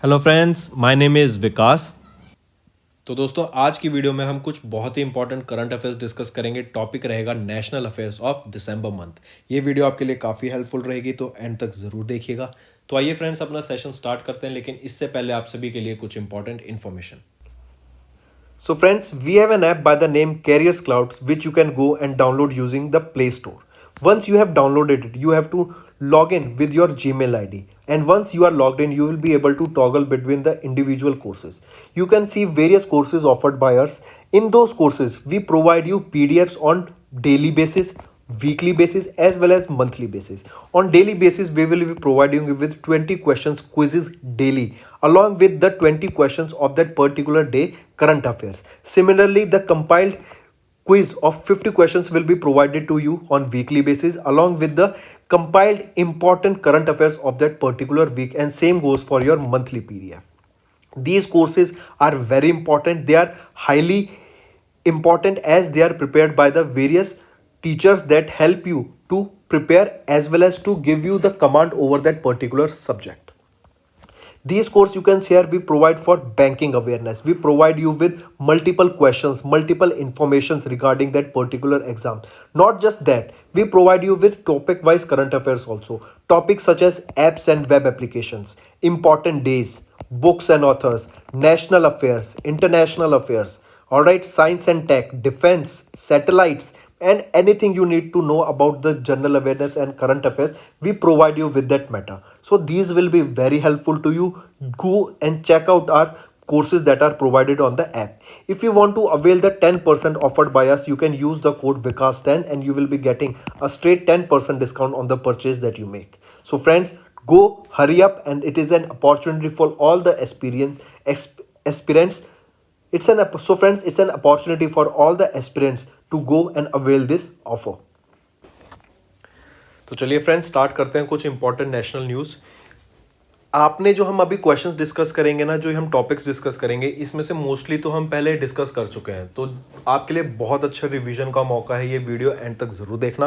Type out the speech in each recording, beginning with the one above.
Hello friends, my name is Vikas. तो दोस्तों, आज की वीडियो में हम कुछ बहुत ही इंपॉर्टेंट करंट अफेयर्स डिस्कस करेंगे। टॉपिक रहेगा national affairs of December month. ये वीडियो आपके लिए काफ़ी हेल्पफुल रहेगी, तो एंड तक ज़रूर देखिएगा। तो आइए फ्रेंड्स, अपना सेशन स्टार्ट करते हैं, लेकिन इससे पहले आप सभी के लिए कुछ important information. So friends, we have an app by the name Carriers Clouds which you can go and download using the Play Store. Once you have downloaded it, you have to log in with your Gmail ID. And once you are logged in, you will be able to toggle between the individual courses. You can see various courses offered by us. In those courses, we provide you PDFs on daily basis, weekly basis as well as monthly basis. On daily basis, we will be providing you with 20 questions quizzes daily along with the 20 questions of that particular day current affairs. Similarly, the compiled quiz of 50 questions will be provided to you on weekly basis along with the compiled important current affairs of that particular week, and same goes for your monthly PDF. These courses are very important. They are highly important as they are prepared by the various teachers that help you to prepare as well as to give you the command over that particular subject. These course you can share, we provide for banking awareness. We provide you with multiple questions, multiple informations regarding that particular exam. Not just that, we provide you with topic wise current affairs also. Topics such as apps and web applications, important days, books and authors, national affairs, international affairs, all right, science and tech, defense, satellites, and anything you need to know about the general awareness and current affairs, we provide you with that matter. So these will be very helpful to you. Go and check out our courses that are provided on the app. If you want to avail the 10% offered by us, you can use the code VIKAS10 and you will be getting a straight 10% discount on the purchase that you make. So friends, go hurry up, and it is an opportunity for all the aspirants. So friends, it's an opportunity for all the aspirants to go and avail this offer. तो चलिए friends, start करते हैं कुछ important national news. आपने जो हम अभी questions discuss करेंगे ना, जो हम टॉपिक्स डिस्कस करेंगे, इसमें से मोस्टली तो हम पहले डिस्कस कर चुके हैं। तो आपके लिए बहुत अच्छा रिवीजन का मौका है, ये वीडियो एंड तक ज़रूर देखना।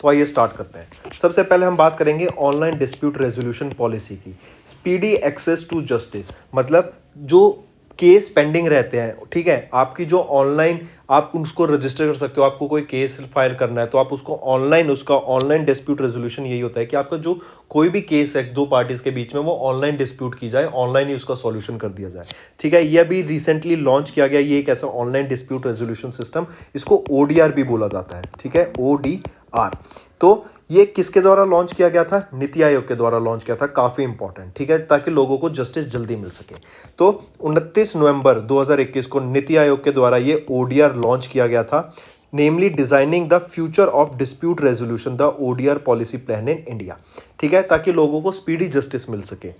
तो आइए स्टार्ट करते हैं। सबसे पहले हम बात करेंगे ऑनलाइन डिस्प्यूट रेजोल्यूशन पॉलिसी की। स्पीडी एक्सेस टू जस्टिस, मतलब जो केस पेंडिंग रहते हैं, ठीक है, आपकी जो ऑनलाइन आप उसको रजिस्टर कर सकते हो। आपको कोई केस फाइल करना है तो आप उसको ऑनलाइन, उसका ऑनलाइन डिस्प्यूट रेजोल्यूशन यही होता है कि आपका जो कोई भी केस है दो पार्टीज के बीच में, वो ऑनलाइन डिस्प्यूट की जाए, ऑनलाइन ही उसका सॉल्यूशन कर दिया जाए। ठीक है, ये अभी रिसेंटली लॉन्च किया गया, ये एक ऐसा ऑनलाइन डिस्प्यूट रेजोल्यूशन सिस्टम, इसको ओडीआर भी बोला जाता है। ठीक है, ओडीआर। तो ये किसके द्वारा लॉन्च किया गया था? नीति आयोग के द्वारा लॉन्च किया था। काफ़ी इंपॉर्टेंट, ठीक है, ताकि लोगों को जस्टिस जल्दी मिल सके। तो 29 नवंबर 2021 को नीति आयोग के द्वारा ये ओडीआर लॉन्च किया गया था, namely designing the future of dispute resolution, the ODR policy plan in India. ठीक है, ताकि लोगों को स्पीडी जस्टिस मिल सके।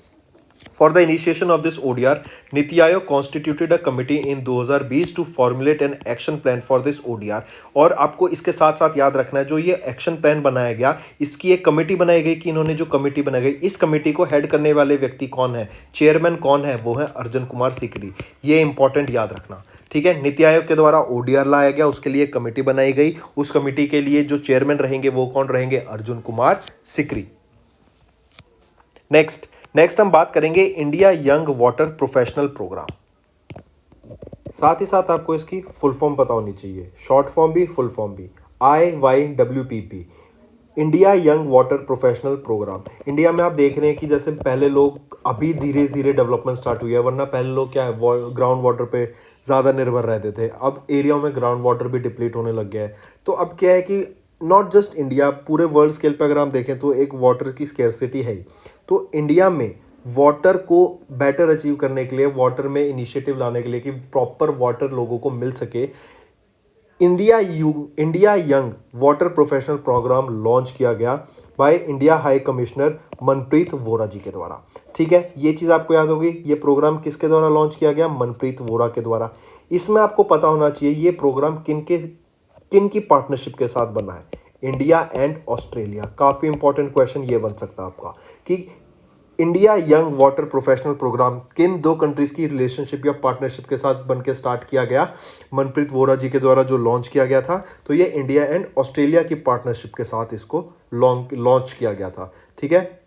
For the initiation of this ODR, Niti Aayog constituted a committee in 2020 to formulate an action plan for this ODR। और आपको इसके साथ साथ याद रखना है, जो ये एक्शन प्लान बनाया गया, इसकी एक कमेटी बनाई गई कि इन्होंने जो कमेटी बनाई गई, इस कमेटी को हेड करने वाले व्यक्ति कौन है, चेयरमैन कौन है, वो है अर्जुन कुमार सिकरी। ये इंपॉर्टेंट याद रखना। ठीक है, नीति आयोग के द्वारा ओडीआर लाया गया, उसके लिए कमेटी बनाई गई। उस कमेटी के लिए जो चेयरमैन रहेंगे वो कौन रहेंगे? अर्जुन कुमार सिकरी। नेक्स्ट हम बात करेंगे India young water professional program. साथ ही साथ आपको इसकी फुल फॉर्म पता होनी चाहिए, शॉर्ट फॉर्म भी फुल फॉर्म भी। IYWPP, India young water professional program. India में आप देख रहे हैं कि जैसे पहले लोग, अभी धीरे धीरे डेवलपमेंट स्टार्ट हुई है, वरना पहले लोग क्या है, ग्राउंड वाटर पे ज़्यादा निर्भर रहते थे। अब एरिया में ग्राउंड वाटर भी डिप्लीट होने लग गया है। तो अब क्या है कि नॉट जस्ट इंडिया, पूरे वर्ल्ड स्केल पे अगर हम देखें तो एक वाटर की स्केर्सिटी है ही। तो इंडिया में वाटर को बेटर अचीव करने के लिए, वाटर में इनिशिएटिव लाने के लिए कि प्रॉपर वाटर लोगों को मिल सके, India young water professional programme launch किया गया by India high commissioner Manpreet Vora ji के द्वारा। ठीक है, ये चीज़ आपको याद होगी। ये प्रोग्राम किसके द्वारा लॉन्च किया गया? मनप्रीत वोरा के द्वारा। इसमें आपको पता होना चाहिए ये प्रोग्राम किन की पार्टनरशिप के साथ बना है? India and Australia. काफ़ी इंपॉर्टेंट क्वेश्चन ये बन सकता है आपका कि India young water professional program किन दो कंट्रीज़ की रिलेशनशिप या पार्टनरशिप के साथ बनकर स्टार्ट किया गया? मनप्रीत वोरा जी के द्वारा जो लॉन्च किया गया था, तो ये इंडिया एंड ऑस्ट्रेलिया की पार्टनरशिप के साथ इसको लॉन्च किया गया था। ठीक है,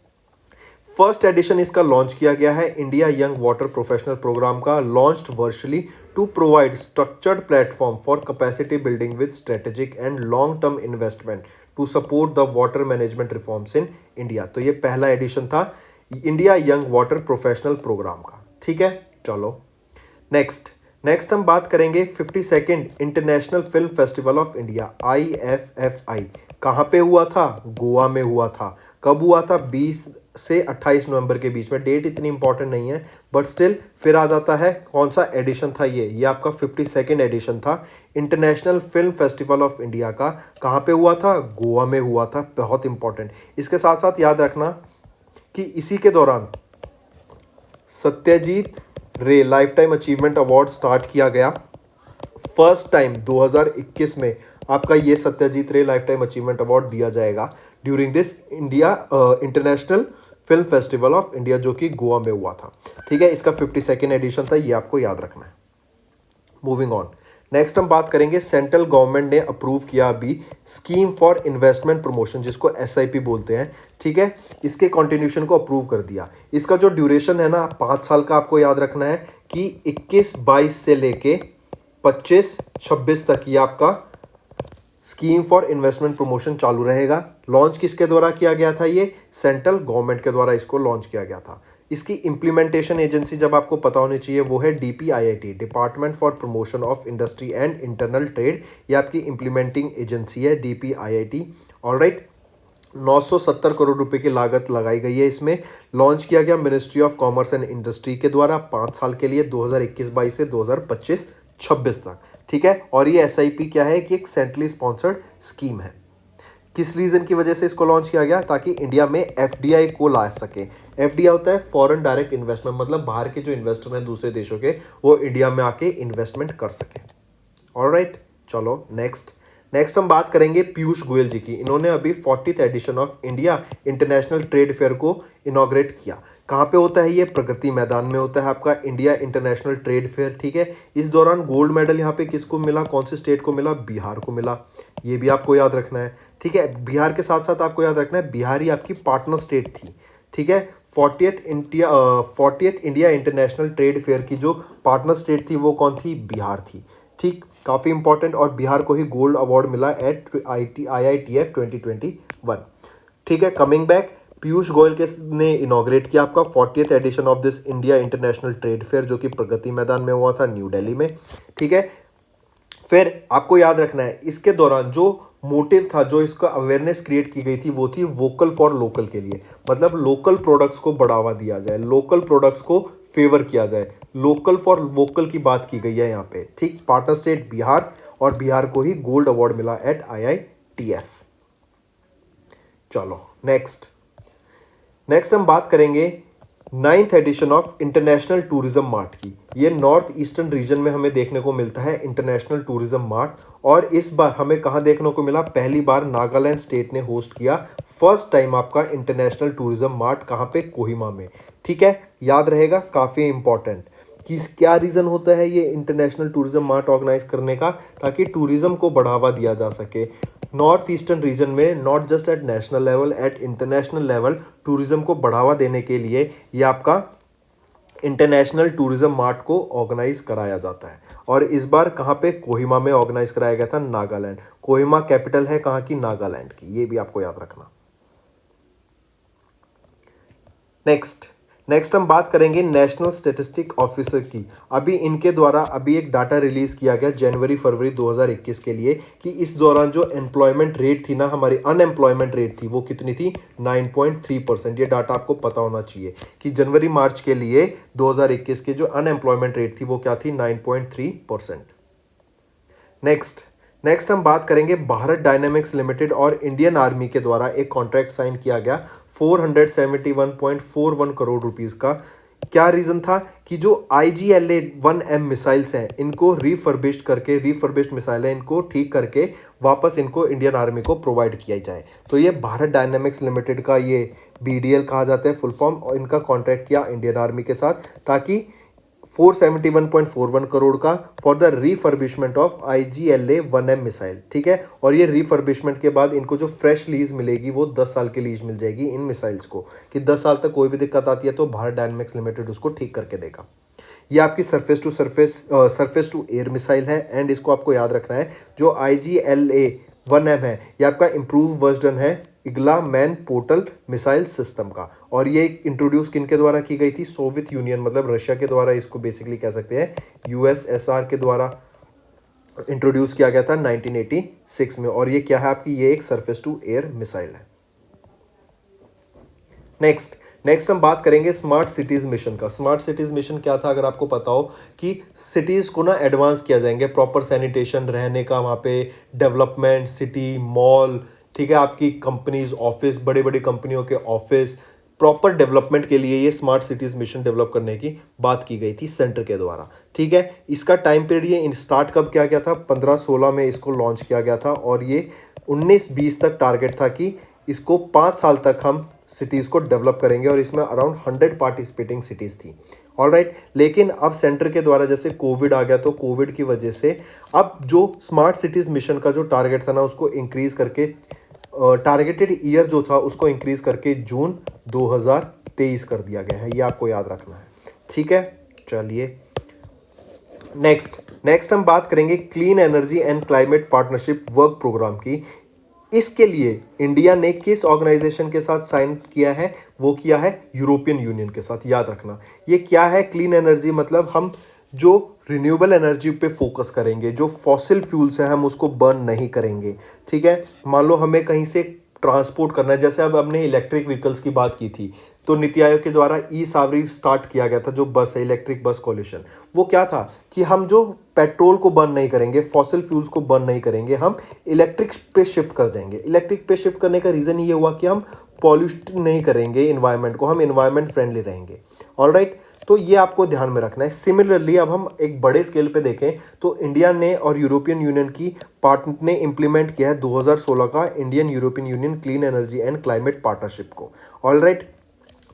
फर्स्ट एडिशन इसका लॉन्च किया गया है India young water professional programme का, launched virtually to provide structured platform for capacity building with strategic and long term investment to support the water management reforms in India. तो ये पहला edition था India young water professional programme का। ठीक है, चलो next हम बात करेंगे 52nd international film festival of India IFFI। कहाँ पे हुआ था? गोवा में हुआ था। कब हुआ था? 20 से 28 नवंबर के बीच में। डेट इतनी इंपॉर्टेंट नहीं है बट स्टिल फिर आ जाता है कौन सा एडिशन था ये आपका 52nd एडिशन था international film festival of India का। कहाँ पे हुआ था? गोवा में हुआ था। बहुत इंपॉर्टेंट। इसके साथ साथ याद रखना कि इसी के दौरान सत्यजीत रे life time achievement award start किया गया। फर्स्ट टाइम 2021 में आपका ये सत्यजीत रे लाइफ टाइम अचीवमेंट अवार्ड दिया जाएगा during this India international film festival of India, जो कि गोवा में हुआ था। ठीक है, इसका 52nd एडिशन था, ये आपको याद रखना है। मूविंग ऑन, नेक्स्ट हम बात करेंगे सेंट्रल गवर्नमेंट ने अप्रूव किया अभी स्कीम फॉर इन्वेस्टमेंट प्रमोशन, जिसको SIP बोलते हैं। ठीक है, इसके कंटिन्यूशन को अप्रूव कर दिया। इसका जो ड्यूरेशन है ना 5 साल का, आपको याद रखना है कि 21-22 से लेके 25-26 तक ये आपका स्कीम फॉर इन्वेस्टमेंट प्रमोशन चालू रहेगा। लॉन्च किसके द्वारा किया गया था? ये सेंट्रल गवर्नमेंट के द्वारा इसको लॉन्च किया गया था। इसकी इम्प्लीमेंटेशन एजेंसी जब आपको पता होनी चाहिए वो है DPIIT, department for promotion of industry and internal trade. ये आपकी इम्प्लीमेंटिंग एजेंसी है DPIIT। ऑलराइट, 970 करोड़ रुपए की लागत लगाई गई है इसमें। लॉन्च किया गया ministry of commerce and industry के द्वारा 5 साल के लिए, 2021-22 से 2025-26 तक। ठीक है, और ये SIP क्या है कि एक सेंट्रली स्पॉन्सर्ड स्कीम है। किस रीज़न की वजह से इसको लॉन्च किया गया? ताकि इंडिया में FDI को ला सके। FDI होता है फॉरेन डायरेक्ट इन्वेस्टमेंट, मतलब बाहर के जो इन्वेस्टर हैं दूसरे देशों के, वो इंडिया में आके इन्वेस्टमेंट कर सके। ऑलराइट, चलो नेक्स्ट हम बात करेंगे पीयूष गोयल जी की। इन्होंने अभी 40th edition of India international trade fair को इनॉग्रेट किया। कहाँ पे होता है ये? प्रगति मैदान में होता है आपका इंडिया इंटरनेशनल ट्रेड फेयर। ठीक है, इस दौरान गोल्ड मेडल यहाँ पे किसको मिला? कौन से स्टेट को मिला? बिहार को मिला। ये भी आपको याद रखना है। ठीक है, बिहार के साथ साथ आपको याद रखना है बिहार ही आपकी पार्टनर स्टेट थी। ठीक है, 40th India international trade fair की जो पार्टनर स्टेट थी वो कौन थी? बिहार थी। ठीक, काफ़ी इंपॉर्टेंट, और बिहार को ही गोल्ड अवार्ड मिला एट IITF 2021। ठीक है, कमिंग बैक, पीयूष गोयल के ने इनॉग्रेट किया आपका 40th edition of this India international trade fair, जो कि प्रगति मैदान में हुआ था न्यू दिल्ली में। ठीक है, फिर आपको याद रखना है इसके दौरान जो मोटिव था, जो इसका अवेयरनेस क्रिएट की गई थी, वो थी वोकल फॉर लोकल के लिए। मतलब लोकल प्रोडक्ट्स को बढ़ावा दिया जाए, लोकल प्रोडक्ट्स को फेवर किया जाए, लोकल फॉर वोकल की बात की गई है यहाँ पे। ठीक, पार्टनर स्टेट बिहार, और बिहार को ही गोल्ड अवार्ड मिला एट IITF। चलो नेक्स्ट हम बात करेंगे 9th edition of international tourism mart की। ये नॉर्थ ईस्टर्न रीजन में हमें देखने को मिलता है इंटरनेशनल टूरिज्म मार्ट, और इस बार हमें कहाँ देखने को मिला? पहली बार नागालैंड स्टेट ने होस्ट किया। फर्स्ट टाइम आपका इंटरनेशनल टूरिज्म मार्ट कहाँ पे? कोहिमा में। ठीक है, याद रहेगा, काफ़ी इंपॉर्टेंट। कि क्या रीज़न होता है ये इंटरनेशनल टूरिज्म मार्ट ऑर्गेनाइज करने का? ताकि टूरिज्म को बढ़ावा दिया जा सके नॉर्थ ईस्टर्न रीजन में, not just at national level, at international level tourism को बढ़ावा देने के लिए ये आपका इंटरनेशनल टूरिज्म मार्ट को ऑर्गेनाइज कराया जाता है। और इस बार कहाँ पे? कोहिमा में ऑर्गेनाइज कराया गया था, नागालैंड। कोहिमा कैपिटल है कहाँ की? नागालैंड की। ये भी आपको याद रखना। नेक्स्ट हम बात करेंगे नेशनल स्टैटिस्टिक ऑफिसर की। अभी इनके द्वारा अभी एक डाटा रिलीज किया गया जनवरी-फरवरी 2021 के लिए, कि इस दौरान जो एम्प्लॉयमेंट रेट थी ना, हमारी अनएम्प्लॉयमेंट रेट थी, वो कितनी थी? 9.3%। ये डाटा आपको पता होना चाहिए कि जनवरी-मार्च के लिए 2021 की जो अनएम्प्लॉयमेंट रेट थी वो क्या थी? 9.3%। नेक्स्ट हम बात करेंगे भारत डायनेमिक्स लिमिटेड और इंडियन आर्मी के द्वारा एक कॉन्ट्रैक्ट साइन किया गया 471.41 करोड़ रुपीस का। क्या रीज़न था? कि जो IGLA-1M मिसाइल्स हैं, इनको रिफर्बिश्ड मिसाइल है, इनको ठीक करके वापस इनको इंडियन आर्मी को प्रोवाइड किया जाए। तो ये भारत डायनेमिक्स लिमिटेड का, ये BDL कहा जाता है फुल फॉर्म, और इनका कॉन्ट्रैक्ट किया इंडियन आर्मी के साथ, ताकि 471.41 करोड़ का for the refurbishment of IGLA 1M missile, ठीक है। और ये रिफर्बिशमेंट के बाद इनको जो फ्रेश लीज मिलेगी वो 10 साल की लीज मिल जाएगी इन मिसाइल्स को, कि 10 साल तक कोई भी दिक्कत आती है तो भारत डायनामिक्स लिमिटेड उसको ठीक करके देगा। ये आपकी सरफेस टू एयर मिसाइल है, एंड इसको आपको याद रखना है जो IGLA 1M है ये आपका इम्प्रूव वर्जन है Igla man portal missile system का। और ये इंट्रोड्यूस किन के द्वारा की गई थी? सोवियत यूनियन मतलब रशिया के द्वारा, इसको बेसिकली कह सकते हैं USSR के द्वारा इंट्रोड्यूस किया गया था 1986 में। और ये क्या है आपकी? ये एक सरफेस टू एयर मिसाइल है। नेक्स्ट हम बात करेंगे स्मार्ट सिटीज मिशन का। स्मार्ट सिटीज मिशन क्या था? अगर आपको पता हो कि सिटीज को ना एडवांस किया जाएंगे, प्रॉपर सैनिटेशन, रहने का वहाँ पे डेवलपमेंट, सिटी मॉल, ठीक है, आपकी कंपनीज ऑफिस, बड़ी बड़ी कंपनियों के ऑफिस, प्रॉपर डेवलपमेंट के लिए ये स्मार्ट सिटीज मिशन डेवलप करने की बात की गई थी सेंटर के द्वारा, ठीक है। इसका टाइम पीरियड ये स्टार्ट कब किया गया था? 15-16 में इसको लॉन्च किया गया था, और ये 19-20 तक टारगेट था कि इसको 5 साल तक हम सिटीज़ को डेवलप करेंगे, और इसमें अराउंड 100 पार्टिसिपेटिंग सिटीज़ थी। ऑलराइट, लेकिन अब सेंटर के द्वारा जैसे कोविड आ गया, तो कोविड की वजह से अब जो स्मार्ट सिटीज़ मिशन का जो टारगेट था ना उसको इंक्रीज़ करके, टारगेटेड ईयर जो था उसको इंक्रीज़ करके जून 2023 कर दिया गया है। ये आपको याद रखना है, ठीक है। चलिए नेक्स्ट हम बात करेंगे clean energy and climate partnership work program की। इसके लिए इंडिया ने किस ऑर्गेनाइजेशन के साथ साइन किया है? वो किया है यूरोपियन यूनियन के साथ। याद रखना, ये क्या है? क्लीन एनर्जी मतलब हम जो रिन्यूएबल एनर्जी पे फोकस करेंगे, जो फॉसिल फ्यूल्स है हम उसको बर्न नहीं करेंगे, ठीक है। मान लो हमें कहीं से ट्रांसपोर्ट करना है, जैसे अब हमने इलेक्ट्रिक व्हीकल्स की बात की थी, तो नीति आयोग के द्वारा ई-सावरी स्टार्ट किया गया था, जो बस है इलेक्ट्रिक बस कॉल्यूशन, वो क्या था कि हम जो पेट्रोल को बर्न नहीं करेंगे, फॉसिल फ्यूल्स को बर्न नहीं करेंगे, हम इलेक्ट्रिक पे शिफ्ट कर जाएंगे। इलेक्ट्रिक पे शिफ्ट करने का रीज़न ये हुआ कि हम पॉल्यूट नहीं करेंगे इन्वायरमेंट को, हम इन्वायरमेंट फ्रेंडली रहेंगे। ऑलराइट, तो ये आपको ध्यान में रखना है। सिमिलरली अब हम एक बड़े स्केल पे देखें तो इंडिया ने और यूरोपियन यूनियन की पार्ट ने इम्प्लीमेंट किया है 2016 का Indian European union clean energy and climate partnership को। ऑलराइट,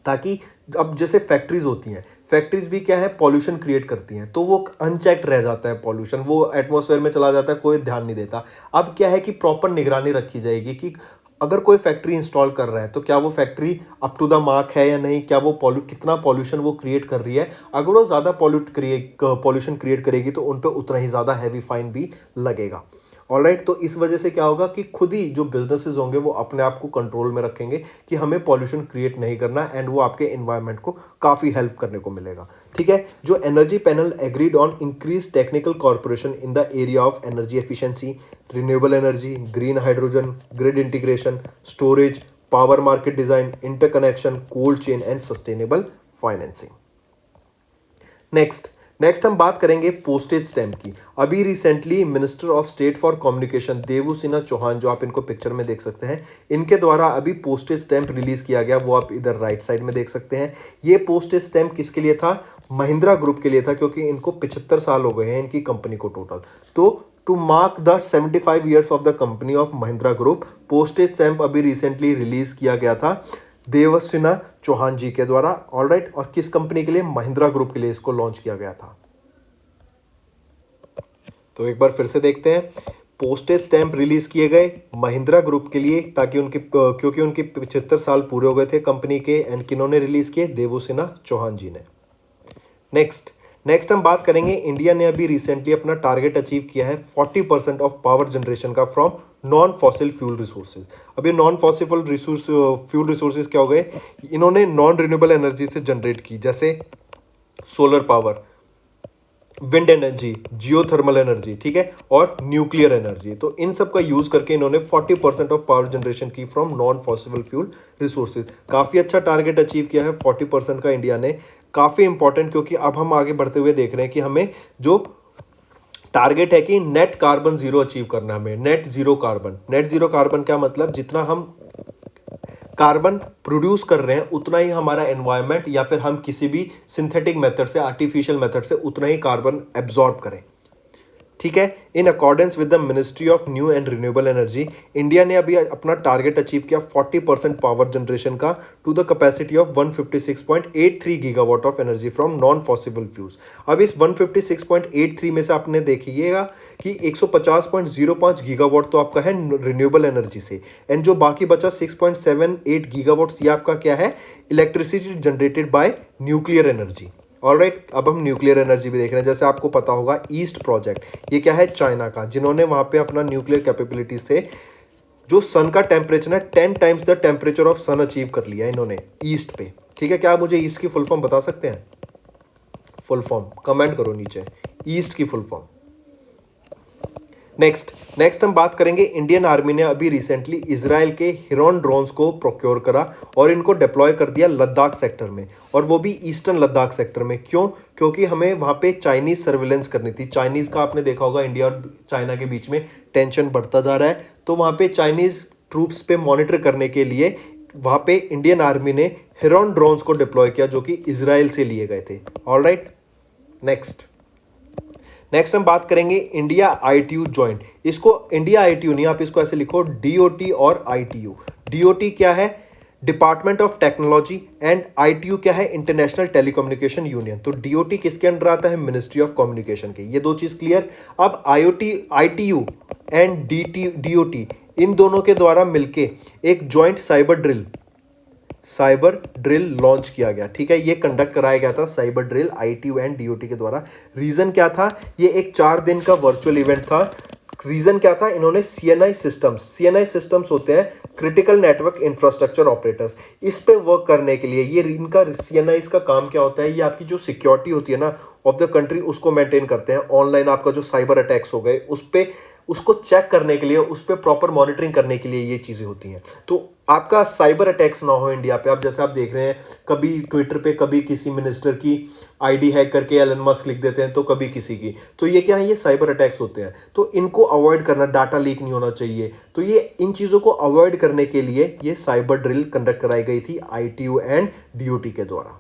ताकि अब जैसे फैक्ट्रीज होती हैं, फैक्ट्रीज भी क्या है? पॉल्यूशन क्रिएट करती हैं, तो वो अनचेक्ड रह जाता है पॉल्यूशन, वो एटमॉस्फेयर में चला जाता है, कोई ध्यान नहीं देता। अब क्या है कि प्रॉपर निगरानी रखी जाएगी कि अगर कोई फैक्ट्री इंस्टॉल कर रहा है तो क्या वो factory up to the mark है या नहीं, क्या वो कितना पॉल्यूशन वो क्रिएट कर रही है। अगर वो ज़्यादा पॉल्यूशन क्रिएट करेगी तो उन पर उतना ही ज़्यादा हैवी फाइन भी लगेगा। ऑलराइट, तो इस वजह से क्या होगा कि खुद ही जो बिजनेसेस होंगे वो अपने आप को कंट्रोल में रखेंगे कि हमें पॉल्यूशन क्रिएट नहीं करना, एंड वो आपके एनवायरनमेंट को काफ़ी हेल्प करने को मिलेगा, ठीक है। जो energy panel agreed on increase technical corporation in the area of energy efficiency, renewable energy, green hydrogen, grid integration, storage, power market design, interconnection, cold chain and sustainable financing. Next हम बात करेंगे postage stamp की। अभी recently minister of state for communication Devusinh Chauhan, जो आप इनको picture में देख सकते हैं, इनके द्वारा अभी पोस्टेज स्टैंप रिलीज किया गया, वो आप इधर राइट साइड में देख सकते हैं। ये पोस्टेज स्टैंप किसके लिए था? महिंद्रा ग्रुप के लिए था, क्योंकि इनको 75 साल हो गए हैं इनकी कंपनी को टोटल। तो to mark the 75 years of the company of Mahindra group, postage stamp अभी रिसेंटली रिलीज किया गया था देवसिन्हा चौहान जी के द्वारा। ऑलराइट, और किस कंपनी के लिए? महिंद्रा ग्रुप के लिए इसको लॉन्च किया गया था। तो एक बार फिर से देखते हैं, पोस्टेज स्टैंप रिलीज किए गए महिंद्रा ग्रुप के लिए, ताकि क्योंकि उनके 75 साल पूरे हो गए थे कंपनी के, एंड किन्होंने रिलीज किए? देवसिन्हा चौहान जी ने। नेक्स्ट हम बात करेंगे, इंडिया ने अभी रिसेंटली अपना टारगेट अचीव किया है 40% ऑफ पावर जनरेशन का from non fossil fuel resources. अभी नॉन फॉसिल फ्यूल रिसोर्सेज क्या हो गए? इन्होंने नॉन रिन्यूएबल एनर्जी से जनरेट की, जैसे solar power, wind energy, geothermal energy, ठीक है, और न्यूक्लियर एनर्जी। तो इन सब का यूज करके इन्होंने 40% ऑफ पावर जनरेशन की फ्रॉम नॉन फॉसिबल फ्यूल रिसोर्सेज। काफी अच्छा टारगेट अचीव किया है 40% का इंडिया ने। काफी इंपॉर्टेंट, क्योंकि अब हम आगे बढ़ते हुए देख रहे हैं कि हमें जो टारगेट है कि नेट कार्बन जीरो अचीव करना है, हमें नेट जीरो कार्बन क्या मतलब? जितना हम कार्बन प्रोड्यूस कर रहे हैं उतना ही हमारा एनवायरनमेंट, या फिर हम किसी भी सिंथेटिक मेथड से, आर्टिफिशियल मेथड से उतना ही कार्बन एब्जॉर्ब करें, ठीक है। In accordance with the ministry of new and renewable energy, India ने अभी अपना टारगेट अचीव किया 40% पावर जनरेशन का to the capacity of 156.83 gigawatt of energy from non fossil fuels. अब इस 156.83 में से आपने देखिएगा कि 150.05 गीगावाट तो आपका है रिन्यूएबल एनर्जी से, एंड जो बाकी बचा 6.78 गीगावाट ये आपका क्या है, electricity generated by nuclear energy. Alright, अब हम न्यूक्लियर एनर्जी भी देख रहे हैं। जैसे आपको पता होगा ईस्ट प्रोजेक्ट, ये क्या है, चाइना का, जिन्होंने वहां पे अपना न्यूक्लियर कैपेबिलिटी से जो सन का टेम्परेचर है 10 times the temperature of sun achieve कर लिया इन्होंने ईस्ट पे। ठीक है, क्या आप मुझे ईस्ट की फुल फॉर्म बता सकते हैं? फुल फॉर्म कमेंट करो नीचे, ईस्ट की फुल फॉर्म। नेक्स्ट हम बात करेंगे, इंडियन आर्मी ने अभी रिसेंटली इजराइल के हिरॉन ड्रोन्स को प्रोक्योर करा और इनको डिप्लॉय कर दिया लद्दाख सेक्टर में, और वो भी ईस्टर्न लद्दाख सेक्टर में। क्यों? क्योंकि हमें वहाँ पे चाइनीज सर्विलेंस करनी थी। चाइनीज का आपने देखा होगा इंडिया और चाइना के बीच में टेंशन बढ़ता जा रहा है, तो वहाँ पे चाइनीज ट्रूप्स पे मॉनिटर करने के लिए वहाँ पे इंडियन आर्मी ने हिरॉन ड्रोन्स को डिप्लॉय किया जो कि इजराइल से लिए गए थे। ऑलराइट, नेक्स्ट हम बात करेंगे इंडिया आईटीयू ज्वाइंट। इसको इंडिया आईटीयू नहीं, आप इसको ऐसे लिखो डीओटी और आईटीयू। डीओटी क्या है, department of technology, and ITU क्या है, इंटरनेशनल टेलीकम्युनिकेशन यूनियन। तो डीओटी किसके अंडर आता है, मिनिस्ट्री ऑफ कम्युनिकेशन के। ये दो चीज क्लियर। अब आईटीयू एंड डीओटी इन दोनों के द्वारा मिलके एक ज्वाइंट साइबर ड्रिल लॉन्च किया गया। ठीक है, ये कंडक्ट कराया गया था cyber drill ITU and DOT के द्वारा। रीजन क्या था, ये एक 4 दिन का वर्चुअल इवेंट था। रीजन क्या था, इन्होंने सीएनआई सिस्टम्स होते हैं क्रिटिकल नेटवर्क इंफ्रास्ट्रक्चर ऑपरेटर्स, इस पे वर्क करने के लिए। ये इनका सीएनआई का काम क्या होता है, ये आपकी जो सिक्योरिटी होती है ना ऑफ द कंट्री, उसको मेंटेन करते हैं। ऑनलाइन आपका जो साइबर अटैक्स हो गए उस पे, उसको चेक करने के लिए, उस पर प्रॉपर मॉनिटरिंग करने के लिए ये चीज़ें होती हैं। तो आपका साइबर अटैक्स ना हो इंडिया पे। आप जैसे आप देख रहे हैं, कभी ट्विटर पे कभी किसी मिनिस्टर की आईडी हैक करके एलन मस्क लिख देते हैं, तो कभी किसी की। तो ये क्या है, ये साइबर अटैक्स होते हैं। तो इनको अवॉइड करना, डाटा लीक नहीं होना चाहिए। तो ये इन चीज़ों को अवॉइड करने के लिए ये साइबर ड्रिल कंडक्ट कराई गई थी आईटीयू एंड डीओटी के द्वारा।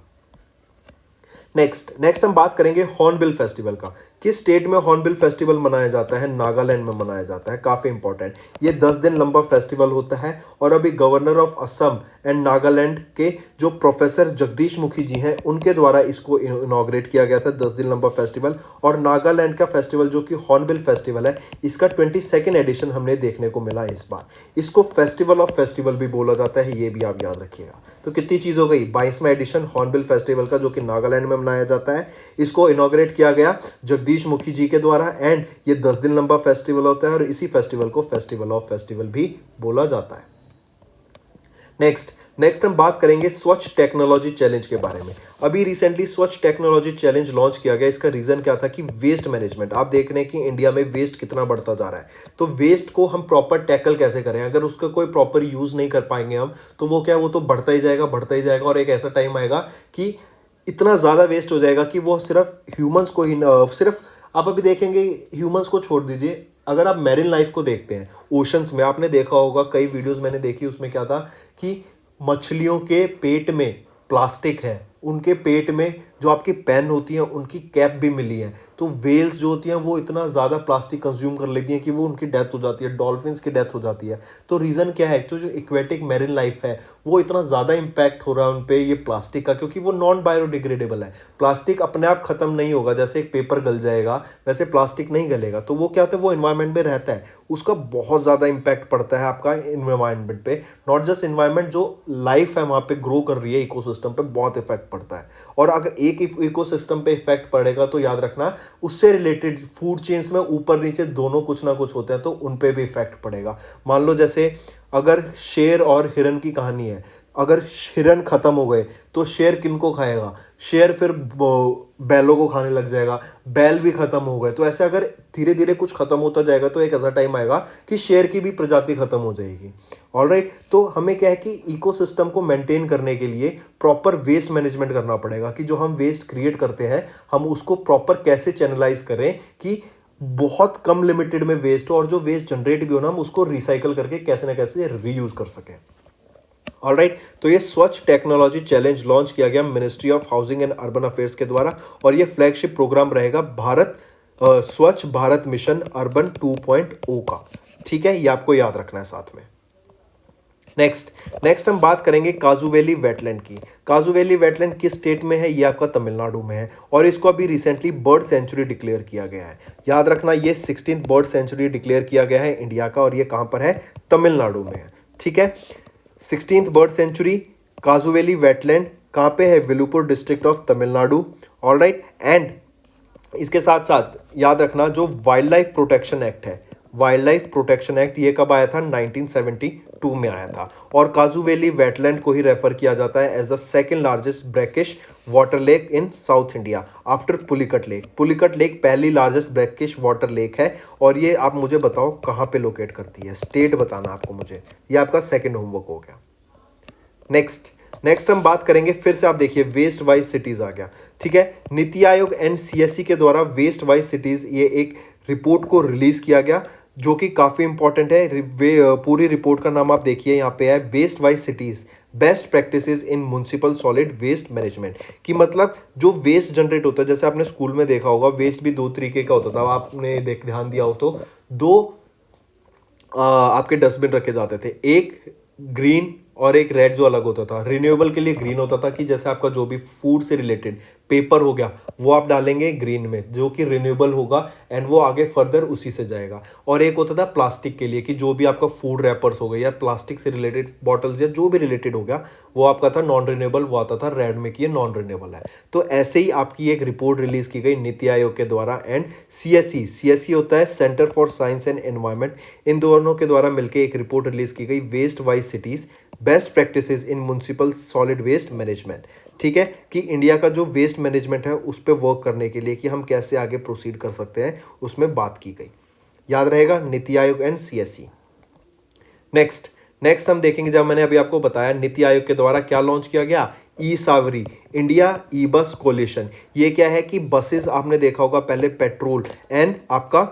नेक्स्ट हम बात करेंगे हॉर्नबिल फेस्टिवल का। किस स्टेट में हॉर्नबिल फेस्टिवल मनाया जाता है, नागालैंड में मनाया जाता है। काफ़ी इंपॉर्टेंट, ये 10 दिन लंबा फेस्टिवल होता है, और अभी governor of Assam and Nagaland के जो प्रोफेसर जगदीश मुखी जी हैं, उनके द्वारा इसको इनॉग्रेट किया गया था, 10 दिन लंबा फेस्टिवल। और नागालैंड का फेस्टिवल जो कि हॉर्नबिल फेस्टिवल है, इसका 22nd एडिशन हमने देखने को मिला इस बार। इसको फेस्टिवल ऑफ फेस्टिवल भी बोला जाता है, ये भी आप याद रखिएगा। तो कितनी चीज़ हो गई, 22वां एडिशन हॉर्नबिल फेस्टिवल का, जो कि नागालैंड में मनाया जाता है। इसको इनॉग्रेट किया गया जगदीश मुखी जी के द्वारा, एंड ये 10 दिन लंबा फेस्टिवल होता है, और इसी फेस्टिवल को फेस्टिवल ऑफ फेस्टिवल भी बोला जाता है। नेक्स्ट हम बात करेंगे स्वच्छ टेक्नोलॉजी चैलेंज के बारे में। अभी रिसेंटली स्वच्छ टेक्नोलॉजी चैलेंज लॉन्च किया गया। इसका रीजन क्या था कि वेस्ट मैनेजमेंट। आप देख रहे हैं कि इंडिया में वेस्ट कितना बढ़ता जा रहा है, तो वेस्ट को हम प्रॉपर टैकल कैसे करें। अगर उसका कोई प्रॉपर यूज नहीं कर पाएंगे हम, तो वो क्या, वो तो बढ़ता ही जाएगा, और एक ऐसा टाइम आएगा कि इतना ज़्यादा वेस्ट हो जाएगा कि वो सिर्फ ह्यूमंस को ही, सिर्फ आप अभी देखेंगे ह्यूमंस को छोड़ दीजिए, अगर आप मैरिन लाइफ को देखते हैं ओशंस में, आपने देखा होगा, कई वीडियोस मैंने देखी, उसमें क्या था कि मछलियों के पेट में प्लास्टिक है, उनके पेट में जो आपकी पेन होती है उनकी कैप भी मिली है। तो वेल्स जो होती हैं वो इतना ज़्यादा प्लास्टिक कंज्यूम कर लेती हैं कि वो उनकी डेथ हो जाती है, डॉल्फिन्स की डेथ हो जाती है। तो रीज़न क्या है, तो जो इक्वेटिक मैरिन लाइफ है वो इतना ज़्यादा इम्पैक्ट हो रहा है उन पर ये प्लास्टिक का, क्योंकि वो नॉन बायोडिग्रेडेबल है। प्लास्टिक अपने आप ख़त्म नहीं होगा, जैसे एक पेपर गल जाएगा वैसे प्लास्टिक नहीं गलेगा। तो वो क्या होता है, वो इन्वायरमेंट में रहता है, उसका बहुत ज़्यादा इम्पैक्ट पड़ता है आपका इन्वायरमेंट पे। नॉट जस्ट इन्वायरमेंट, जो लाइफ है वहाँ पे ग्रो कर रही है इकोसिस्टम पे, बहुत इफेक्ट पड़ता है। और अगर एक इकोसिस्टम पे इफेक्ट पड़ेगा तो याद रखना उससे रिलेटेड फूड चेन्स में ऊपर नीचे दोनों कुछ ना कुछ होते हैं, तो उन पे भी इफेक्ट पड़ेगा। मान लो जैसे अगर शेर और हिरन की कहानी है, अगर हिरन खत्म हो गए तो शेर किनको खाएगा, शेर फिर बैलों को खाने लग जाएगा, बैल भी खत्म हो गए। तो ऐसे अगर धीरे धीरे कुछ खत्म होता जाएगा तो एक ऐसा टाइम आएगा कि शेर की भी प्रजाति खत्म हो जाएगी। ऑलराइट, तो हमें क्या है कि इकोसिस्टम को मेंटेन करने के लिए प्रॉपर वेस्ट मैनेजमेंट करना पड़ेगा, कि जो हम वेस्ट क्रिएट करते हैं हम उसको प्रॉपर कैसे चैनलाइज करें कि बहुत कम लिमिटेड में वेस्ट हो, और जो वेस्ट जनरेट भी हो ना हम उसको रिसाइकल करके कैसे ना कैसे रीयूज कर सकें। ऑलराइट, तो ये स्वच्छ टेक्नोलॉजी चैलेंज लॉन्च किया गया ministry of housing and urban affairs के द्वारा, और ये फ्लैगशिप प्रोग्राम रहेगा भारत स्वच्छ भारत मिशन अर्बन 2.0 का। ठीक है, ये आपको याद रखना है साथ में। नेक्स्ट नेक्स्ट हम बात करेंगे काजू वैली वेटलैंड की। काजू वैली वेटलैंड किस स्टेट में है? ये आपका तमिलनाडु में है और इसको अभी रिसेंटली बर्ड सेंचुरी डिक्लेयर किया गया है। याद रखना, ये 16th बर्ड सेंचुरी डिक्लेयर किया गया है इंडिया का और ये कहाँ पर है? तमिलनाडु में है। ठीक है, 16th bird sanctuary Kazhuveli wetland कहाँ पे है? Villupuram district of Tamil Nadu. All right, and इसके साथ साथ याद रखना जो वाइल्ड लाइफ प्रोटेक्शन एक्ट है, वाइल्ड लाइफ प्रोटेक्शन एक्ट, ये कब आया था? 1972 में आया था और काजू वैली वेटलैंड को ही रेफर किया जाता है as the second largest brackish water lake in south India after Pulicat lake. Pulicat lake पहली लार्जेस्ट ब्रैकिश वाटर लेक है और ये आप मुझे बताओ कहाँ पे लोकेट करती है? स्टेट बताना आपको मुझे, ये आपका सेकेंड होमवर्क हो गया। नेक्स्ट हम बात करेंगे, फिर से आप देखिए वेस्ट वाइज सिटीज आ गया। ठीक है, नीति आयोग एंड सीएससी के द्वारा वेस्ट वाइज सिटीज ये एक रिपोर्ट को रिलीज किया गया जो कि काफ़ी इंपॉर्टेंट है। पूरी रिपोर्ट का नाम आप देखिए, यहाँ पे है waste wise cities best practices in municipal solid waste management. कि मतलब जो वेस्ट जनरेट होता है, जैसे आपने स्कूल में देखा होगा वेस्ट भी दो तरीके का होता था, आपने ध्यान दिया हो तो दो आपके डस्टबिन रखे जाते थे, एक ग्रीन और एक रेड जो अलग होता था। रिन्यूएबल के लिए ग्रीन होता था कि जैसे आपका जो भी फूड से रिलेटेड पेपर हो गया वो आप डालेंगे ग्रीन में जो कि रिन्यूएबल होगा एंड वो आगे फर्दर उसी से जाएगा। और एक होता था प्लास्टिक के लिए कि जो भी आपका फूड रैपर्स हो गए या प्लास्टिक से रिलेटेड बॉटल्स या जो भी रिलेटेड हो गया वो आपका था नॉन रिन्यूएबल, वो आता था रेड में कि ये नॉन रिन्यूएबल है। तो ऐसे ही आपकी एक रिपोर्ट रिलीज की गई नीति आयोग के द्वारा एंड सीएससी होता है centre for science and environment, इन दोनों के द्वारा मिलकर एक रिपोर्ट रिलीज की गई waste wise cities best practices in municipal solid waste management. ठीक है, कि इंडिया का जो वेस्ट मैनेजमेंट है उस पर वर्क करने के लिए कि हम कैसे आगे प्रोसीड कर सकते हैं उसमें बात की गई। याद रहेगा, NITI Aayog and CSC. Next हम देखेंगे, जब मैंने अभी आपको बताया नीति आयोग के द्वारा क्या लॉन्च किया गया, ई सावरी इंडिया ई बस कोलिशन। ये क्या है कि बसेस आपने देखा होगा पहले पेट्रोल एंड आपका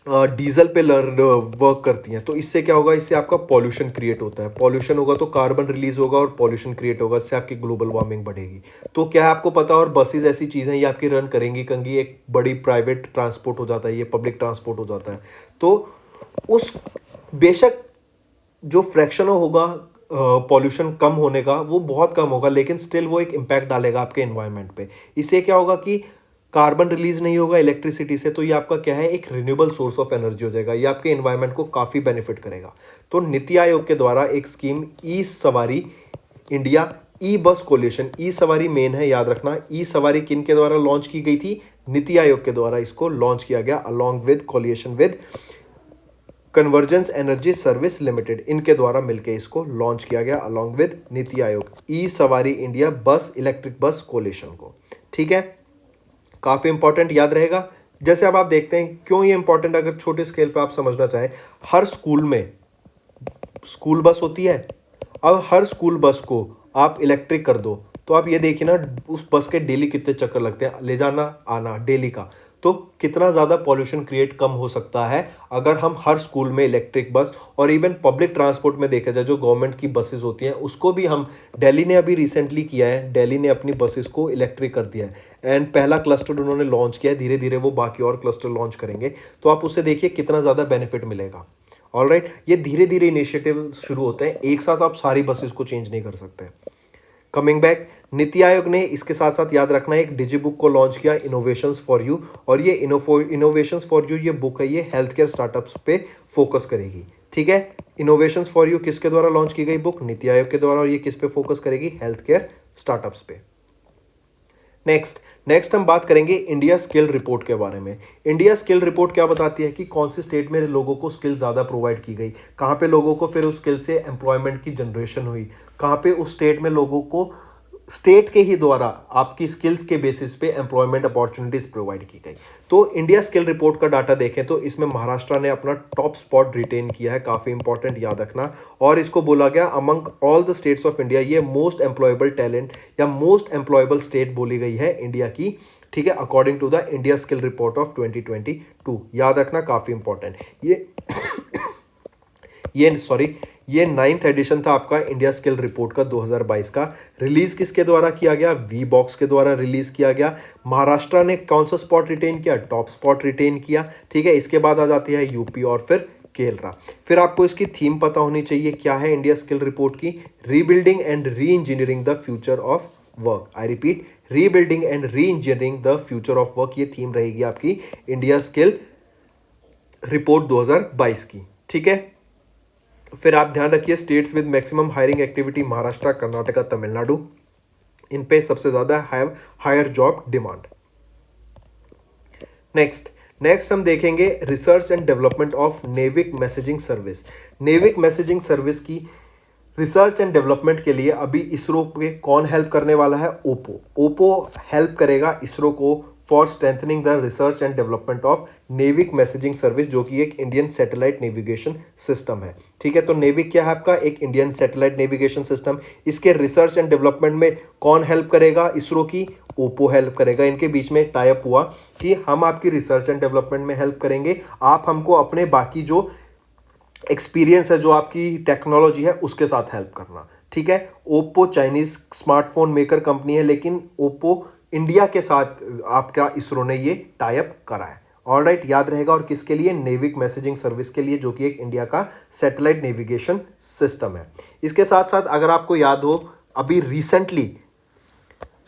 डीजल पे वर्क करती हैं, तो इससे क्या होगा, इससे आपका पॉल्यूशन क्रिएट होता है। पॉल्यूशन होगा तो कार्बन रिलीज होगा और पॉल्यूशन क्रिएट होगा, इससे आपकी ग्लोबल वार्मिंग बढ़ेगी। तो क्या है आपको पता, और बसेस ऐसी चीज़ें ये आपकी रन करेंगी कंगी, एक बड़ी प्राइवेट ट्रांसपोर्ट हो जाता है, ये पब्लिक ट्रांसपोर्ट हो जाता है। तो उस बेशक जो फ्रैक्शन होगा पॉल्यूशन कम होने का वो बहुत कम होगा, लेकिन स्टिल वो एक इम्पैक्ट डालेगा आपके एनवायरनमेंट पे। इससे क्या होगा कि कार्बन रिलीज नहीं होगा इलेक्ट्रिसिटी से, तो ये आपका क्या है, एक रिन्यूएबल सोर्स ऑफ एनर्जी हो जाएगा, ये आपके एनवायरनमेंट को काफ़ी बेनिफिट करेगा। तो नीति आयोग के द्वारा एक स्कीम ई सवारी इंडिया ई बस कोलिशन, ई सवारी मेन है, याद रखना। ई सवारी किन के द्वारा लॉन्च की गई थी? नीति आयोग के द्वारा इसको लॉन्च किया गया along with coalition with convergence energy service limited, इनके द्वारा मिलकर इसको लॉन्च किया गया अलॉन्ग विद नीति आयोग, ई सवारी इंडिया बस इलेक्ट्रिक बस कोलिशन को। ठीक है, काफ़ी इंपॉर्टेंट, याद रहेगा। जैसे अब आप देखते हैं क्यों ये इंपॉर्टेंट, अगर छोटे स्केल पे आप समझना चाहें, हर स्कूल में स्कूल बस होती है। अब हर स्कूल बस को आप इलेक्ट्रिक कर दो तो आप ये देखिए ना उस बस के डेली कितने चक्कर लगते हैं, ले जाना आना डेली का, तो कितना ज़्यादा पॉल्यूशन क्रिएट कम हो सकता है अगर हम हर स्कूल में इलेक्ट्रिक बस, और इवन पब्लिक ट्रांसपोर्ट में देखा जाए जो गवर्नमेंट की बसेस होती हैं उसको भी हम, दिल्ली ने अभी रिसेंटली किया है, दिल्ली ने अपनी बसेस को इलेक्ट्रिक कर दिया है एंड पहला क्लस्टर उन्होंने लॉन्च किया है, धीरे धीरे वो बाकी और क्लस्टर लॉन्च करेंगे, तो आप उससे देखिए कितना ज़्यादा बेनिफिट मिलेगा। ऑलराइट, ये धीरे धीरे इनिशिएटिव शुरू होते हैं, एक साथ आप सारी बसेस को चेंज नहीं कर सकते। कमिंग बैक, नीति आयोग ने इसके साथ साथ याद रखना है एक डिजी बुक को लॉन्च किया, इनोवेशंस फॉर यू, और ये इनोवेशंस फॉर यू ये बुक है, ये हेल्थ केयर स्टार्टअप्स पे फोकस करेगी। ठीक है, इनोवेशंस फॉर यू किसके द्वारा लॉन्च की गई बुक? नीति आयोग के द्वारा, और ये किस पे फोकस करेगी? हेल्थ केयर स्टार्टअप्स पे। नेक्स्ट हम बात करेंगे इंडिया स्किल रिपोर्ट के बारे में। इंडिया स्किल रिपोर्ट क्या बताती है कि कौन सी स्टेट में लोगों को स्किल ज़्यादा प्रोवाइड की गई, कहाँ पे लोगों को फिर उस स्किल से एम्प्लॉयमेंट की जनरेशन हुई, कहाँ पे उस स्टेट में लोगों को स्टेट के ही द्वारा आपकी स्किल्स के बेसिस पे एम्प्लॉयमेंट अपॉर्चुनिटीज प्रोवाइड की गई। तो इंडिया स्किल रिपोर्ट का डाटा देखें तो इसमें महाराष्ट्र ने अपना टॉप स्पॉट रिटेन किया है, काफ़ी इंपॉर्टेंट, याद रखना। और इसको बोला गया among all the states of India, ये मोस्ट एम्प्लॉयबल टैलेंट या मोस्ट एम्प्लॉयबल स्टेट बोली गई है इंडिया की। ठीक है, according to the India skill report of 2022, याद रखना, काफ़ी इंपॉर्टेंट। ये 9th एडिशन था आपका इंडिया स्किल रिपोर्ट का 2022 का। रिलीज किसके द्वारा किया गया? वी बॉक्स के द्वारा रिलीज किया गया। महाराष्ट्र ने कौन सा स्पॉट रिटेन किया? टॉप स्पॉट रिटेन किया। ठीक है, इसके बाद आ जाती है यूपी और फिर केरला। फिर आपको इसकी थीम पता होनी चाहिए, क्या है इंडिया स्किल रिपोर्ट की? Rebuilding and re engineering the future of work. I repeat, rebuilding and re engineering the future of work, ये थीम रहेगी आपकी इंडिया स्किल रिपोर्ट 2022 की। ठीक है, फिर आप ध्यान रखिए states with maximum hiring activity, Maharashtra, Karnataka, Tamil Nadu, इन पे सबसे ज्यादा have higher job demand. Next हम देखेंगे research and development of NavIC messaging service. NavIC messaging service की रिसर्च एंड डेवलपमेंट के लिए अभी इसरो के कौन हेल्प करने वाला है? ओप्पो हेल्प करेगा इसरो को for strengthening the research and development of NavIC messaging service, जो कि एक इंडियन सैटेलाइट नेविगेशन सिस्टम है। ठीक है, तो नेविक क्या है आपका? एक इंडियन सैटेलाइट नेविगेशन सिस्टम। इसके रिसर्च एंड डेवलपमेंट में कौन हेल्प करेगा इसरो की? ओप्पो हेल्प करेगा। इनके बीच में टाई अप हुआ कि हम आपकी रिसर्च एंड डेवलपमेंट में हेल्प करेंगे, आप हमको अपने बाकी जो एक्सपीरियंस है, जो आपकी टेक्नोलॉजी है, उसके साथ हेल्प करना। ठीक है, Oppo Chinese smartphone maker company है, लेकिन ओप्पो इंडिया के साथ आपका इसरो ने ये टाई अप करा है। ऑलराइट, याद रहेगा। और किसके लिए? नेविक मैसेजिंग सर्विस के लिए, जो कि एक इंडिया का सैटेलाइट नेविगेशन सिस्टम है। इसके साथ साथ अगर आपको याद हो, अभी रिसेंटली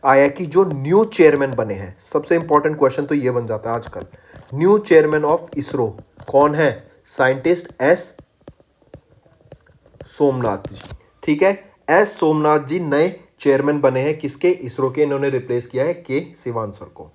आया कि जो न्यू चेयरमैन बने हैं, सबसे इंपॉर्टेंट क्वेश्चन तो ये बन जाता है आजकल, न्यू चेयरमैन ऑफ इसरो कौन है? साइंटिस्ट एस सोमनाथ जी। ठीक है, एस सोमनाथ जी नए चेयरमैन बने हैं किसके? इसरो के। इन्होंने रिप्लेस किया है के सिवान सर को।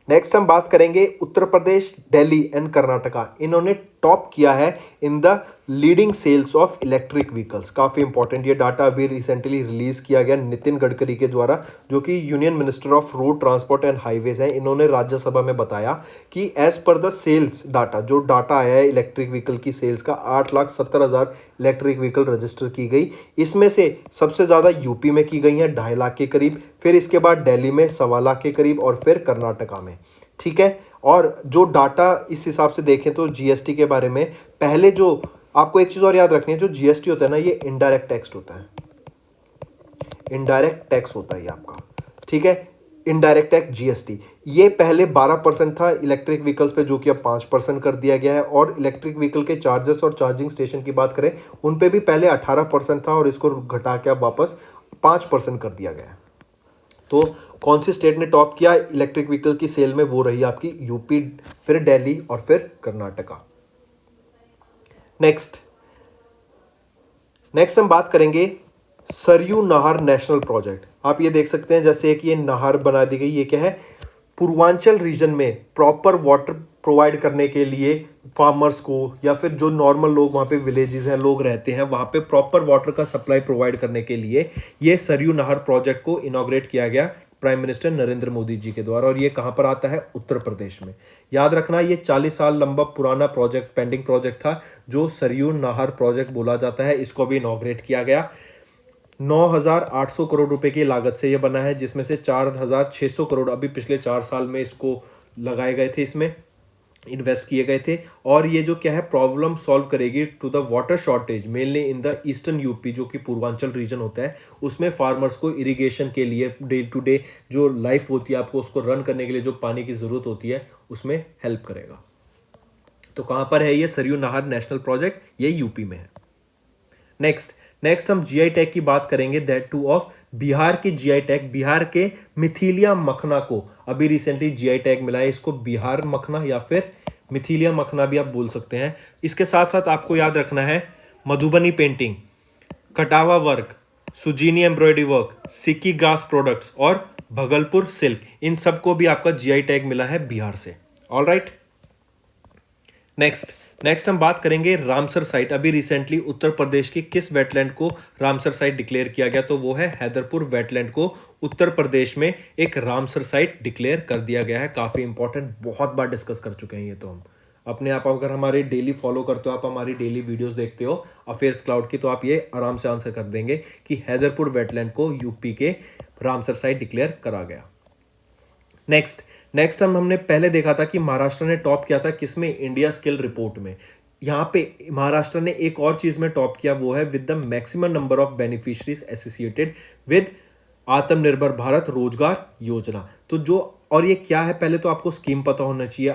नेक्स्ट हम बात करेंगे उत्तर प्रदेश, दिल्ली एंड कर्नाटका। इन्होंने टॉप किया है in the leading sales of electric vehicles. काफ़ी इंपॉर्टेंट ये डाटा अभी रिसेंटली रिलीज किया गया नितिन गडकरी के द्वारा, जो कि union minister of road transport and highways है। इन्होंने राज्यसभा में बताया कि as per the sales data, जो डाटा आया है इलेक्ट्रिक व्हीकल की सेल्स का, 8,70,000 इलेक्ट्रिक व्हीकल रजिस्टर की गई। इसमें से सबसे ज़्यादा यूपी में की गई है 2.5 लाख के करीब, फिर इसके बाद दिल्ली में 1.25 लाख के करीब, और फिर कर्नाटका में। ठीक है, और जो डाटा इस हिसाब से देखें तो जीएसटी के बारे में, पहले जो आपको एक चीज़ और याद रखनी है, जो जीएसटी होता है ना, ये इनडायरेक्ट टैक्स होता है। इनडायरेक्ट टैक्स होता है ये आपका। ठीक है, इनडायरेक्ट टैक्स जीएसटी, ये पहले 12% था इलेक्ट्रिक व्हीकल्स पे, जो कि अब 5% कर दिया गया है। और इलेक्ट्रिक व्हीकल के चार्जेस और चार्जिंग स्टेशन की बात करें, उन पे भी पहले 18% था, और इसको घटा के अब वापस 5% कर दिया गया है। तो कौन सी स्टेट ने टॉप किया इलेक्ट्रिक व्हीकल की सेल में? वो रही आपकी यूपी, फिर दिल्ली और फिर कर्नाटका। नेक्स्ट हम बात करेंगे सरयू नहर नेशनल प्रोजेक्ट। आप ये देख सकते हैं जैसे कि ये नहर बना दी गई, ये क्या है? पूर्वांचल रीजन में प्रॉपर वाटर प्रोवाइड करने के लिए फार्मर्स को, या फिर जो नॉर्मल लोग वहाँ पे विलेजेस हैं, लोग रहते हैं वहाँ पे, प्रॉपर वाटर का सप्लाई प्रोवाइड करने के लिए ये सरयू नहर प्रोजेक्ट को इनॉग्रेट किया गया प्राइम मिनिस्टर नरेंद्र मोदी जी के द्वारा। और ये कहाँ पर आता है? उत्तर प्रदेश में। याद रखना, ये 40 साल लंबा पुराना प्रोजेक्ट, पेंडिंग प्रोजेक्ट था, जो सरयू नहर प्रोजेक्ट बोला जाता है। इसको भी इनॉग्रेट किया गया। 9,800 करोड़ रुपए की लागत से ये बना है, जिसमें से 4,600 करोड़ अभी पिछले 4 साल में इसको लगाए गए थे, इसमें इन्वेस्ट किए गए थे। और ये जो क्या है, प्रॉब्लम सॉल्व करेगी to the water shortage mainly in the eastern UP, जो कि पूर्वांचल रीजन होता है, उसमें फार्मर्स को इरिगेशन के लिए डे टू डे जो लाइफ होती है, आपको उसको रन करने के लिए जो पानी की ज़रूरत होती है, उसमें हेल्प करेगा। तो कहाँ पर है ये सरयू नहर नेशनल प्रोजेक्ट? ये यूपी में है। नेक्स्ट हम जीआई टैग की बात करेंगे, दैट टू ऑफ बिहार की जीआई टैग। बिहार के मिथिलिया मखना को अभी रिसेंटली जीआई टैग मिला है। इसको बिहार मखना या फिर मिथिलिया मखना भी आप बोल सकते हैं। इसके साथ साथ आपको याद रखना है मधुबनी पेंटिंग, कटावा वर्क, सुजीनी एम्ब्रॉयडरी वर्क, सिक्की ग्रास प्रोडक्ट्स और भगलपुर सिल्क, इन सबको भी आपका जीआई टैग मिला है बिहार से। ऑलराइट, नेक्स्ट हम बात करेंगे रामसर साइट। अभी रिसेंटली उत्तर प्रदेश की किस वेटलैंड को रामसर साइट डिक्लेयर किया गया? तो वो है हैदरपुर वेटलैंड को उत्तर प्रदेश में एक रामसर साइट डिक्लेयर कर दिया गया है। काफ़ी इंपॉर्टेंट, बहुत बार डिस्कस कर चुके हैं ये तो हम अपने आप। अगर हमारी डेली फॉलो करते हो, आप हमारी डेली वीडियोस देखते हो अफेयर्स क्लाउड की, तो आप ये आराम से आंसर कर देंगे कि हैदरपुर वेटलैंड को यूपी के रामसर साइट डिक्लेयर करा गया। नेक्स्ट हमने पहले देखा था कि महाराष्ट्र ने टॉप किया था किसमें? इंडिया स्किल रिपोर्ट में। यहाँ पे महाराष्ट्र ने एक और चीज में टॉप किया, वो है with the maximum number of beneficiaries associated with आत्मनिर्भर भारत रोजगार योजना। तो जो, और ये क्या है, पहले तो आपको स्कीम पता होना चाहिए।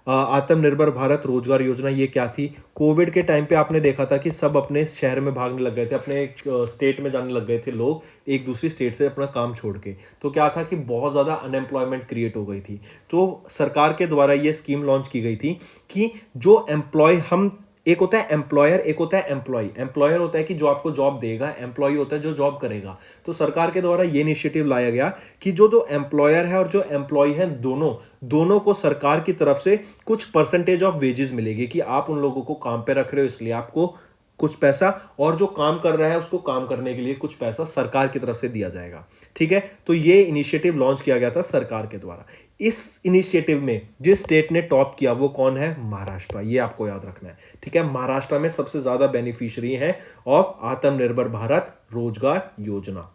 आत्मनिर्भर भारत रोजगार योजना ये क्या थी? कोविड के टाइम पे आपने देखा था कि सब अपने शहर में भागने लग गए थे, अपने स्टेट में जाने लग गए थे लोग, एक दूसरी स्टेट से अपना काम छोड़ के। तो क्या था कि बहुत ज़्यादा अनएम्प्लॉयमेंट क्रिएट हो गई थी। तो सरकार के द्वारा ये स्कीम लॉन्च की गई थी कि जो एम्प्लॉय, हम, एक होता है एम्प्लॉयर, एक होता है एम्प्लॉय। एम्प्लॉयर होता है कि जो आपको जॉब देगा, एम्प्लॉय होता है जो जॉब करेगा। तो सरकार के द्वारा ये इनिशिएटिव लाया गया कि जो जो एम्प्लॉयर है और जो एम्प्लॉय है, दोनों दोनों को सरकार की तरफ से कुछ परसेंटेज ऑफ वेजेस मिलेगी कि आप उन लोगों को काम पे रख रहे हो इसलिए आपको कुछ पैसा, और जो काम कर रहा है उसको काम करने के लिए कुछ पैसा सरकार की तरफ से दिया जाएगा। ठीक है, तो ये इनिशिएटिव लॉन्च किया गया था सरकार के द्वारा। इस इनिशिएटिव में जिस स्टेट ने टॉप किया वो कौन है? महाराष्ट्र। ये आपको याद रखना है। ठीक है, महाराष्ट्र में सबसे ज्यादा बेनिफिशियरी है ऑफ आत्मनिर्भर भारत रोजगार योजना।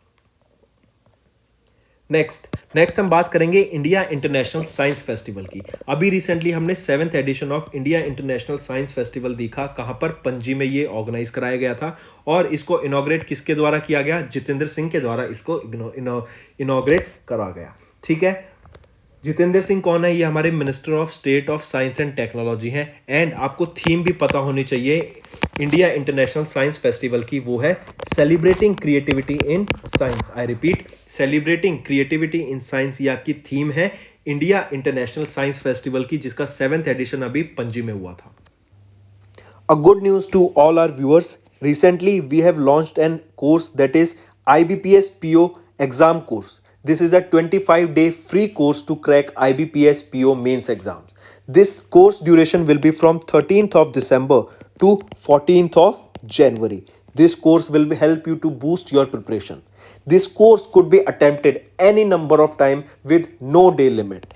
नेक्स्ट हम बात करेंगे इंडिया इंटरनेशनल साइंस फेस्टिवल की। अभी रिसेंटली हमने 7th edition of India international science festival देखा, कहां पर? पणजी में ये ऑर्गेनाइज कराया गया था। और इसको इनॉग्रेट किसके द्वारा किया गया? जितेंद्र सिंह के द्वारा इसको इनॉग्रेट करा गया। ठीक है, जितेंद्र सिंह कौन है? ये हमारे minister of state of science and technology हैं। एंड आपको थीम भी पता होनी चाहिए इंडिया इंटरनेशनल साइंस फेस्टिवल की, वो है celebrating creativity in science. I repeat, celebrating creativity in science, ये आपकी थीम है इंडिया इंटरनेशनल साइंस फेस्टिवल की, जिसका 7th एडिशन अभी पणजी में हुआ था। A good news to all our viewers. Recently, we have launched an course that is IBPS PO exam course. This is a 25-day free course to crack IBPS PO mains exams. This course duration will be from 13th of December to 14th of January. This course will help you to boost your preparation. This course could be attempted any number of times with no day limit.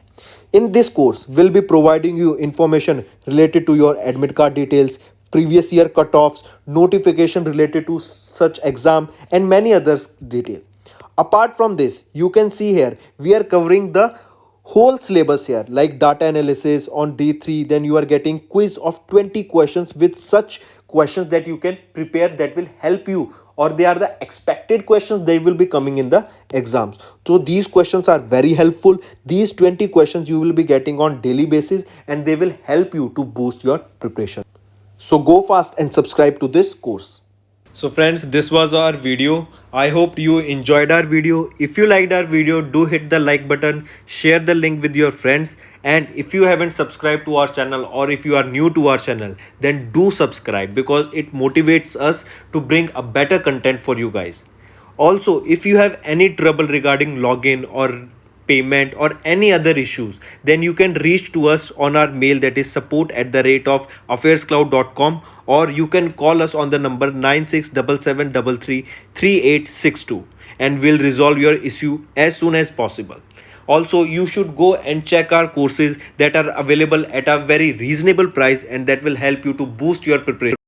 In this course, we'll be providing you information related to your admit card details, previous year cutoffs, notification related to such exam, and many others detail. Apart from this, you can see here we are covering the whole syllabus here, like data analysis on D3. Then you are getting quiz of 20 questions with such questions that you can prepare, that will help you, or they are the expected questions they will be coming in the exams. So these questions are very helpful. These 20 questions you will be getting on daily basis, and they will help you to boost your preparation. So go fast and subscribe to this course. So friends, this was our video. I hope you enjoyed our video. If you liked our video, do hit the like button, share the link with your friends, and if you haven't subscribed to our channel, or if you are new to our channel, then do subscribe, because it motivates us to bring a better content for you guys. Also, if you have any trouble regarding login or payment or any other issues, then you can reach to us on our mail, that is support@affairscloud.com, or you can call us on the number 9677333862, and we'll resolve your issue as soon as possible. Also, you should go and check our courses that are available at a very reasonable price, and that will help you to boost your preparation.